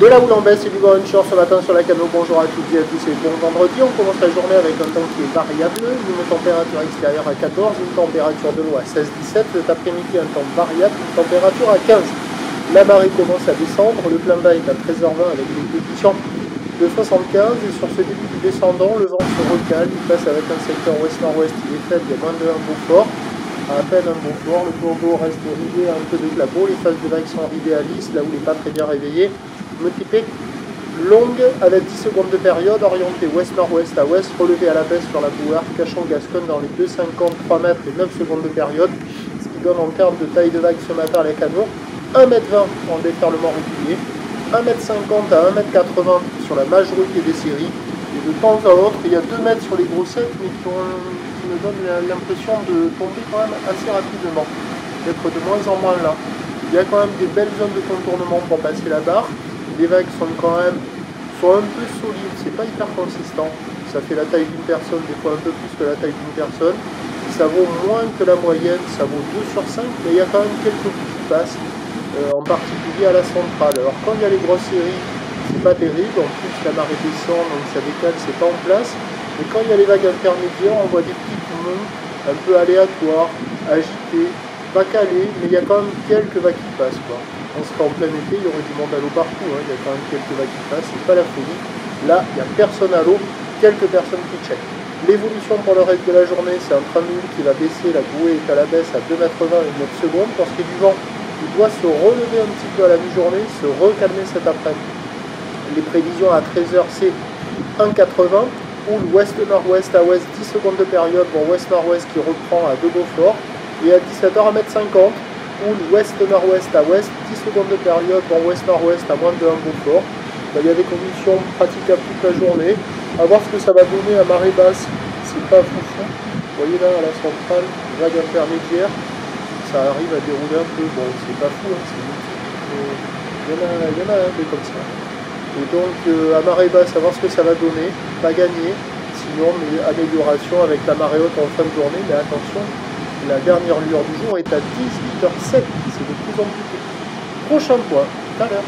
De la houle en baisse et du vent onshore ce matin sur la Cano. Bonjour à toutes et à tous et bon vendredi. On commence la journée avec un temps qui est variable. Une température extérieure à 14, une température de l'eau à 16-17. Cet après-midi, un temps variable, une température à 15. La marée commence à descendre. Le plein bas est à 13h20 avec des coefficients de 75. Et sur ce début du descendant, le vent se recale. Il passe avec un secteur ouest-nord-ouest. Il est faible, il y a moins de 1 Beaufort. À peine un Beaufort. Le cours d'eau reste ridé un peu de clapot. Les phases de vagues sont ridées à lisse, là où il n'est pas très bien réveillé. Multiplié longue avec 10 secondes de période, orientée ouest-nord-ouest à ouest, relevée à la baisse sur la bouard, cachant Gascogne dans les 2,50, 3 mètres et 9 secondes de période, ce qui donne en termes de taille de vague ce matin les canaux, 1,20 m en déferlement régulier, 1,50 m à 1,80 m sur la majorité des séries, et de temps à autre, il y a 2 mètres sur les grossettes, mais qui me donnent l'impression de tomber quand même assez rapidement, d'être de moins en moins là. Il y a quand même des belles zones de contournement pour passer la barre. Les vagues sont quand même un peu solides, c'est pas hyper consistant. Ça fait la taille d'une personne, des fois un peu plus que la taille d'une personne. Ça vaut moins que la moyenne, ça vaut 2 sur 5, mais il y a quand même quelques coups qui passent, en particulier à la centrale. Alors quand il y a les grosses séries, c'est pas terrible, en plus la marée descend, donc ça décale, c'est pas en place. Mais quand il y a les vagues intermédiaires, on voit des petits poumons un peu aléatoires, agités, pas calés, mais il y a quand même quelques vagues qui passent, quoi. On serait en plein été, il y aurait du monde à l'eau partout, hein. Il y a quand même quelques vagues qui passent, c'est pas la folie. Là, il n'y a personne à l'eau, quelques personnes qui checkent. L'évolution pour le reste de la journée, c'est un train nul qui va baisser, la bouée est à la baisse à 2,20 m et 9 secondes. Pour ce qui est du vent, il doit se relever un petit peu à la mi-journée, se recalmer cet après-midi. Les prévisions à 13h, c'est 1,80, ou l'ouest-nord-ouest à ouest, 10 secondes de période, bon ouest-nord-ouest qui reprend à 2 Beaufort, et à 17h, 1,50 m. Ou l'ouest-nord-ouest à ouest, 10 secondes de période, bon ouest-nord-ouest à moins de 1 Beaufort. Il y a des conditions praticables toute la journée. À voir ce que ça va donner à marée basse, c'est pas foufou. Vous voyez là à la centrale, vague intermédiaire, ça arrive à dérouler un peu. Bon, c'est pas fou, hein, c'est multiple. Il y en a un peu comme ça. Et donc à marée basse, à voir ce que ça va donner. Pas gagné, sinon mais amélioration avec la marée haute en fin de journée, mais attention. La dernière lueur du jour est à 18h07, c'est de plus en plus petit. Prochain point, tout à l'heure.